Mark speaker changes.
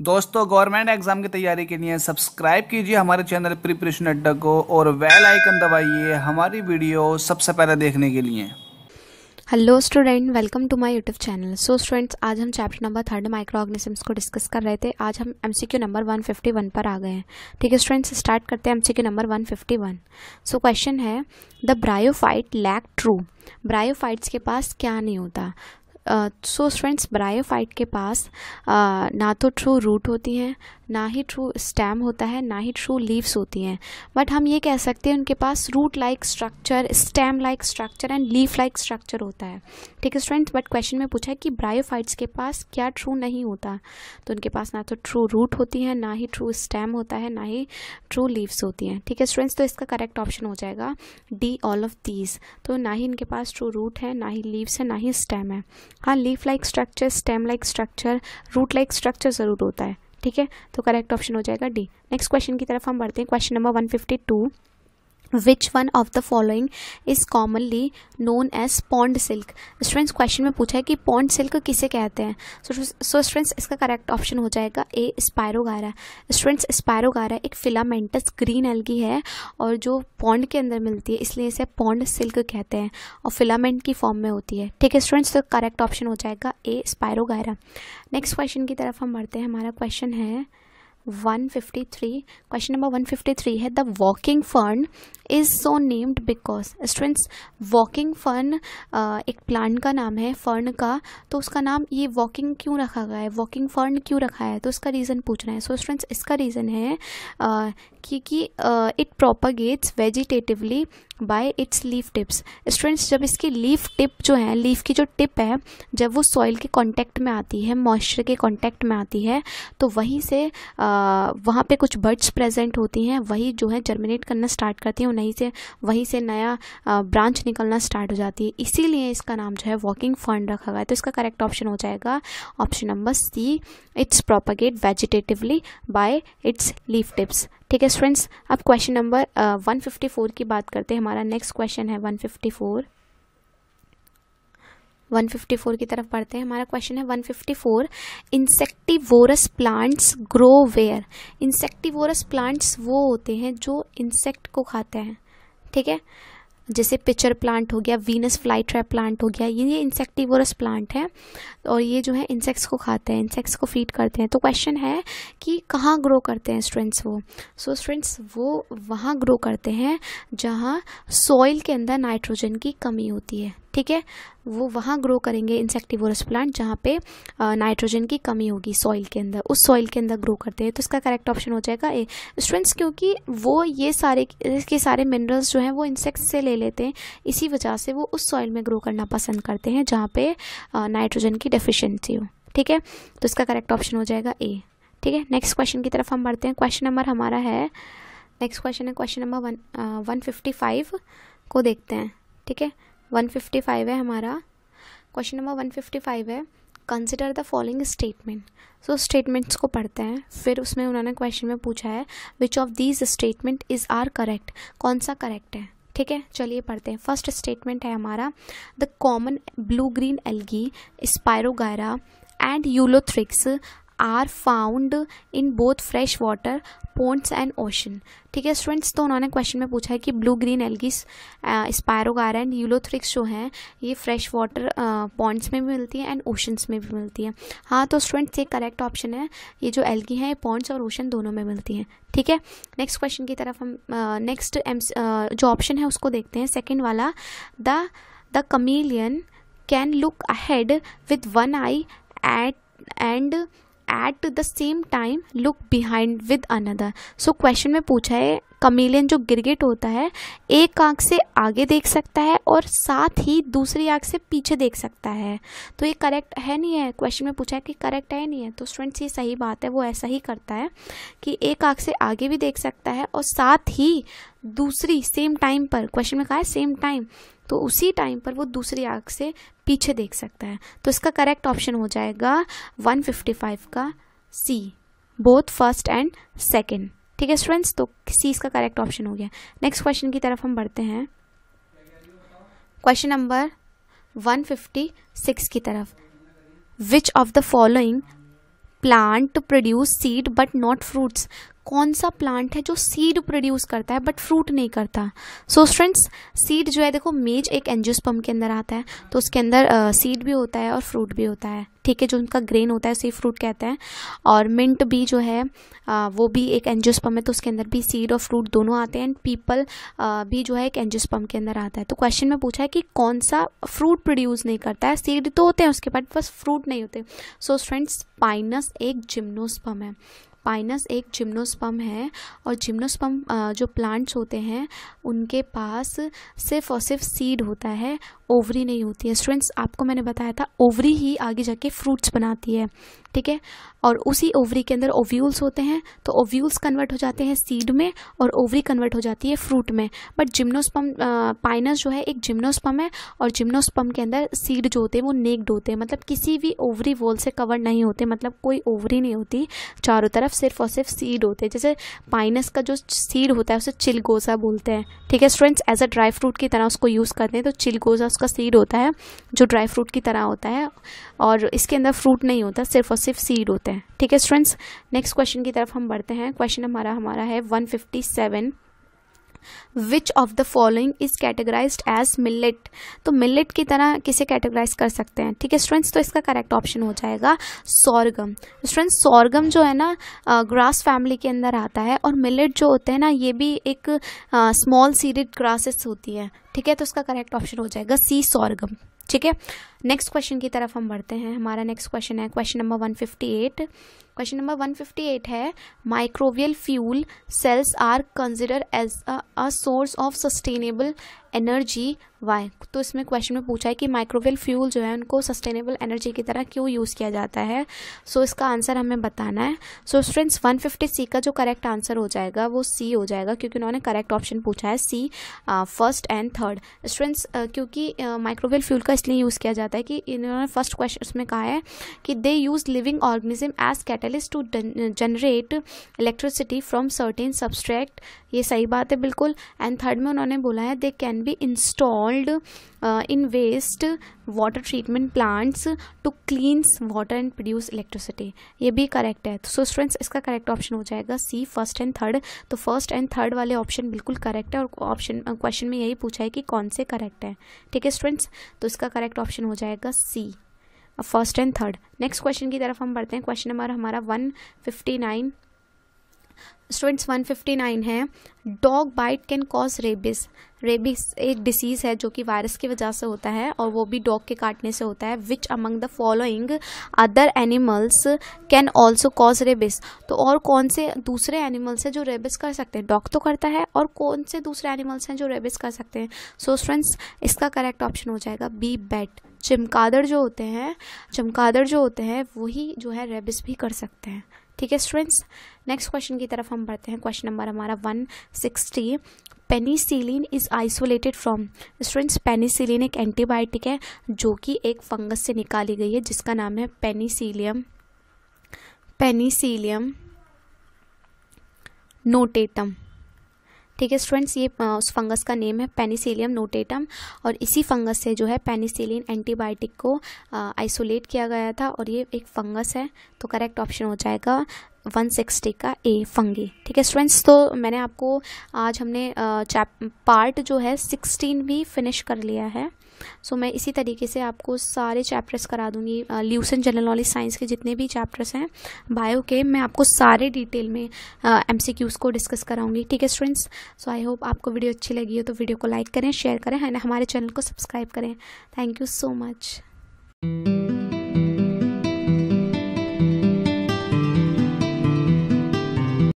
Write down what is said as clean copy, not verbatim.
Speaker 1: दोस्तों, government exam की तैयारी के लिए सब्सक्राइब कीजिए हमारे चैनल प्रिपरेशन अड्डा को और बेल आइकन दबाइए हमारी वीडियो सबसे पहले देखने के लिए।
Speaker 2: Hello student, welcome to my YouTube channel. So students, आज हम चैप्टर नंबर 3 माइक्रो ऑर्गेनिजम्स को डिस्कस कर रहे थे। आज हम एमसीक्यू नंबर 151 पर आ गए हैं। ठीक है स्टूडेंट्स, स्टार्ट करते हैं एमसीक्यू नंबर 151। सो क्वेश्चन है, the bryophyte lack true. Bryophytes के पास क्या नहीं होता? सो स्टूडेंट्स, ब्रायोफाइट के पास ना तो ट्रू रूट होती हैं, ना ही ट्रू स्टेम होता है, ना ही ट्रू लीव्स होती हैं। बट हम ये कह सकते हैं उनके पास root like structure, stem like structure and leaf like structure होता है। ठीक है स्टूडेंट्स, बट क्वेश्चन में पूछा है कि ब्रायोफाइट्स के पास क्या ट्रू नहीं होता। तो उनके पास ना तो ट्रू रूट होती है, ना ही ट्रू स्टेम होता है, ना ही ट्रू लीव्स होती हैं। ठीक है स्टूडेंट्स, तो इसका करेक्ट ऑप्शन हो जाएगा डी, ऑल ऑफ दीज। तो ना ही इनके पास ट्रू रूट है, ना ही लीव्स है, ना ही स्टेम है। हाँ, leaf like structure, stem like structure, root like structure ज़रूर होता है। ठीक है, तो करेक्ट ऑप्शन हो जाएगा डी। नेक्स्ट क्वेश्चन की तरफ हम बढ़ते हैं। Question number 152, which one of the following is commonly known as pond silk. Students, question में पूछा है कि पॉन्ड सिल्क किसे कहते हैं। सो स्टूडेंट्स, इसका करेक्ट ऑप्शन हो जाएगा ए, स्पायरोगायरा। स्टूडेंट्स, स्पायरोगायरा एक फिलामेंटस ग्रीन एल्गी है और जो पॉन्ड के अंदर मिलती है, इसलिए इसे पॉन्ड सिल्क कहते हैं और फिलामेंट की फॉर्म में होती है। ठीक है स्टूडेंट्स, तो करेक्ट ऑप्शन हो जाएगा ए, स्पायरोगायरा। नेक्स्ट क्वेश्चन की तरफ हम बढ़ते हैं। हमारा क्वेश्चन है 153। क्वेश्चन नंबर 153 है, the walking fern is so named because. Students, walking fern एक प्लांट का नाम है, फर्न का, तो उसका नाम ये वॉकिंग क्यों रखा गया है, वॉकिंग फर्न क्यों रखा है, तो उसका रीज़न पूछ रहे हैं। सो स्टूडेंट्स, इसका रीज़न है क्योंकि it propagates vegetatively by its leaf tips. Students, जब इसकी लीफ टिप जो है, लीफ की जो टिप है, जब वो सॉइल के कांटेक्ट में आती है, मॉइस्चर के कांटेक्ट में आती है, तो वहीं से वहाँ पे कुछ बर्ड्स प्रेजेंट होती हैं, वही जो है जर्मिनेट करना स्टार्ट करती हैं, वहीं से नया ब्रांच निकलना स्टार्ट हो जाती है। इसीलिए इसका नाम जो है वॉकिंग फर्न रखा गया है। तो इसका करेक्ट ऑप्शन हो जाएगा option number C, its propagate vegetatively by its leaf tips. ठीक है स्टूडेंट्स, अब क्वेश्चन नंबर 154 की बात करते हैं। हमारा नेक्स्ट क्वेश्चन है 154 की तरफ बढ़ते हैं। हमारा क्वेश्चन है 154, insectivorous plants grow where. Insectivorous plants वो होते हैं जो इंसेक्ट को खाते हैं। ठीक है, जैसे पिचर प्लांट हो गया, वीनस फ्लाई ट्रैप प्लांट हो गया, ये इंसेक्टिवोरस प्लांट है और ये जो है इंसेक्ट्स को खाते हैं, इंसेक्ट्स को फीड करते हैं। तो क्वेश्चन है कि कहाँ ग्रो करते हैं स्टूडेंट्स वो। सो स्टूडेंट्स, वो वहाँ ग्रो करते हैं जहाँ सॉइल के अंदर नाइट्रोजन की कमी होती है। ठीक है, वो वहाँ ग्रो करेंगे इंसेक्टिवोरस प्लांट जहाँ पे नाइट्रोजन की कमी होगी सॉइल के अंदर, उस सॉइल के अंदर ग्रो करते हैं। तो इसका करेक्ट ऑप्शन हो जाएगा ए। स्टूडेंट्स, क्योंकि वो ये सारे मिनरल्स जो हैं वो इंसेक्ट्स से ले लेते हैं, इसी वजह से वो उस सॉइल में ग्रो करना पसंद करते हैं जहाँ पे नाइट्रोजन की डेफिशिएंसी हो। ठीक है, तो इसका करेक्ट ऑप्शन हो जाएगा ए। ठीक है, नेक्स्ट क्वेश्चन की तरफ हम बढ़ते हैं। क्वेश्चन नंबर हमारा है, नेक्स्ट क्वेश्चन है क्वेश्चन नंबर 155 को देखते हैं। ठीक है, 155 है हमारा क्वेश्चन नंबर 155 है, consider the following statement. So statements को पढ़ते हैं, फिर उसमें उन्होंने क्वेश्चन में पूछा है which of these statement is are correct, कौन सा करेक्ट है। ठीक है, चलिए पढ़ते हैं। फर्स्ट स्टेटमेंट है हमारा, the common blue green algae Spirogyra and Ulothrix are found in both fresh water ponds and ocean. ठीक है स्टूडेंट्स, तो उन्होंने क्वेश्चन में पूछा है कि blue green algae Spirogyra and Ulothrix जो हैं ये फ्रेश वाटर पॉन्ड्स में भी मिलती हैं एंड ओशंस में भी मिलती हैं। हाँ, तो स्टूडेंट्स ये करेक्ट ऑप्शन है, ये जो एल्गी हैं ये पॉन्ड्स और ओशन दोनों में मिलती हैं। ठीक है, नेक्स्ट क्वेश्चन की तरफ हम नेक्स्ट जो ऑप्शन है उसको देखते हैं, सेकेंड वाला, the chameleon can look ahead with one eye and at the same time look behind with another. So question में पूछा है कमीलियन जो गिरगिट होता है एक आँख से आगे देख सकता है और साथ ही दूसरी आँख से पीछे देख सकता है। तो ये करेक्ट है नहीं है, क्वेश्चन में पूछा है कि करेक्ट है नहीं है। तो स्टूडेंट्स, ये सही बात है, वो ऐसा ही करता है कि एक आँख से आगे भी देख सकता है और साथ ही दूसरी सेम टाइम पर, क्वेश्चन में कहा है सेम टाइम, तो उसी टाइम पर वो दूसरी आँख से पीछे देख सकता है। तो इसका करेक्ट ऑप्शन हो जाएगा 155 का सी, बोथ फर्स्ट एंड सेकेंड। ठीक है स्टूडेंट्स, तो सी इसका करेक्ट ऑप्शन हो गया। नेक्स्ट क्वेश्चन की तरफ हम बढ़ते हैं, क्वेश्चन नंबर 156 की तरफ, which of the following plant to produce seed but not fruits. कौन सा प्लांट है जो सीड प्रोड्यूस करता है बट फ्रूट नहीं करता? सो फ्रेंड्स, सीड जो है देखो, मेज एक एंजियोस्पर्म के अंदर आता है, तो उसके अंदर सीड भी होता है और फ्रूट भी होता है, ठीक है, जो उनका ग्रेन होता है उसे फ्रूट कहते हैं। और मिंट भी जो है वो भी एक एंजियोस्पर्म है, तो उसके अंदर भी सीड और फ्रूट दोनों आते हैं। एंड पीपल भी जो है एक एंजियोस्पर्म के अंदर आता है। तो क्वेश्चन में पूछा है कि कौन सा फ्रूट प्रोड्यूस नहीं करता है? सीड तो होते हैं उसके बाद, बस फ्रूट नहीं होते। सो फ्रेंड्स, पाइनस एक जिम्नोस्पर्म है। पाइनस एक जिम्नोस्पर्म है, और जिम्नोस्पर्म जो प्लांट्स होते हैं उनके पास सिर्फ और सिर्फ सीड होता है, ओवरी नहीं होती है। स्टूडेंट्स, आपको मैंने बताया था ओवरी ही आगे जाके फ्रूट्स बनाती है, ठीक है, और उसी ओवरी के अंदर ओव्यूल्स होते हैं, तो ओव्यूल्स कन्वर्ट हो जाते हैं सीड में और ओवरी कन्वर्ट हो जाती है फ्रूट में। बट जिम्नोस्पर्म, पाइनस जो है एक जिम्नोस्पर्म है, और जिम्नोस्पर्म के अंदर सीड जो होते हैं वो नेक्ड होते हैं, मतलब किसी भी ओवरी वॉल से कवर नहीं होते, मतलब कोई ओवरी नहीं होती, चारों तरफ सिर्फ और सिर्फ सीड होते हैं। जैसे पाइनस का जो सीड होता है उसे चिलगोजा बोलते हैं, ठीक है students, as a dry fruit की तरह उसको यूज़ करते हैं। तो चिलगोजा उसका सीड होता है जो ड्राई फ्रूट की तरह होता है, और इसके अंदर फ्रूट नहीं होता, सिर्फ और सिर्फ सीड होते हैं, ठीक है स्टूडेंट्स। नेक्स्ट क्वेश्चन की तरफ हम बढ़ते हैं। क्वेश्चन हमारा है 157। Which of the following is categorized as millet? तो मिलेट की तरह किसे कैटेगराइज कर सकते हैं, ठीक है स्टूडेंट्स? तो इसका करेक्ट ऑप्शन हो जाएगा सोरगम। स्टूडेंट्स, सोरगम जो है ना ग्रास फैमिली के अंदर आता है, और मिलेट जो होते हैं ना ये भी एक स्मॉल सीडेड ग्रासेस होती है, ठीक है, तो इसका करेक्ट ऑप्शन हो जाएगा सी, सोरगम, ठीक है। नेक्स्ट क्वेश्चन की तरफ हम बढ़ते हैं। हमारा नेक्स्ट क्वेश्चन है क्वेश्चन नंबर 158। क्वेश्चन नंबर 158 है microbial fuel cells are consider as a source of sustainable energy, why? तो इसमें क्वेश्चन में पूछा है कि माइक्रोबियल फ्यूल जो है उनको सस्टेनेबल एनर्जी की तरह क्यों यूज़ किया जाता है। सो इसका आंसर हमें बताना है। सो स्टूडेंट्स, 150C का जो करेक्ट आंसर हो जाएगा वो सी हो जाएगा, क्योंकि उन्होंने करेक्ट ऑप्शन पूछा है सी, फर्स्ट एंड थर्ड। स्टूडेंट्स, क्योंकि माइक्रोबियल फ्यूल का इसलिए यूज़ किया जाता है कि इन्होंने फर्स्ट क्वेश्चन उसमें कहा है कि they use living organism as catalyst to generate electricity from certain substrate, ये सही बात है बिल्कुल। एंड थर्ड में उन्होंने बोला है they can be installed in waste water treatment plants to cleans water and produce electricity, ये भी करेक्ट है। सो स्टूडेंट्स, इसका करेक्ट ऑप्शन हो जाएगा सी, फर्स्ट एंड थर्ड। तो फर्स्ट एंड थर्ड वाले ऑप्शन बिल्कुल करेक्ट है, और ऑप्शन क्वेश्चन में यही पूछा है कि कौन से करेक्ट है, ठीक है स्टूडेंट्स? तो इसका करेक्ट ऑप्शन हो जाएगा C, first and third. Next question की तरफ हम बढ़ते हैं। क्वेश्चन नंबर हमारा 159। स्टूडेंट्स, 159 है dog bite can cause rabies. Rabies एक डिसीज़ है जो कि वायरस की वजह से होता है, और वो भी डॉग के काटने से होता है। Which among the following other animals can also cause rabies? तो और कौन से दूसरे एनिमल्स हैं जो रेबिस कर सकते हैं? डॉग तो करता है, और कौन से दूसरे एनिमल्स हैं जो रेबिस कर सकते हैं? सो फ्रेंड्स, इसका करेक्ट ऑप्शन हो जाएगा बी, बैट। चमगादड़ जो होते हैं वही जो है रेबिस भी कर सकते हैं, ठीक है स्टूडेंट्स। नेक्स्ट क्वेश्चन की तरफ हम बढ़ते हैं। क्वेश्चन नंबर हमारा 160। Penicillin is isolated from. Students, penicillin एक एंटीबायोटिक है जो कि एक फंगस से निकाली गई है जिसका नाम है पेनिसिलियम नोटेटम, ठीक है स्टूडेंट्स, ये उस फंगस का नेम है पेनिसिलियम नोटेटम, और इसी फंगस से जो है पेनिसिलिन एंटीबायोटिक को आइसोलेट किया गया था, और ये एक फंगस है। तो करेक्ट ऑप्शन हो जाएगा 160 का ए, फंगी, ठीक है स्टूडेंट्स। तो मैंने आपको आज हमने पार्ट जो है 16 भी फिनिश कर लिया है। सो मैं इसी तरीके से आपको सारे चैप्टर्स करा दूंगी। ल्यूसेंट जनरल नॉलेज साइंस के जितने भी चैप्टर्स हैं बायो के, मैं आपको सारे डिटेल में MCQs को डिस्कस कराऊंगी, ठीक है स्टूडेंट्स। सो आई होप आपको वीडियो अच्छी लगी हो तो वीडियो को लाइक करें, शेयर करें, हमारे चैनल को सब्सक्राइब करें। Thank you so much.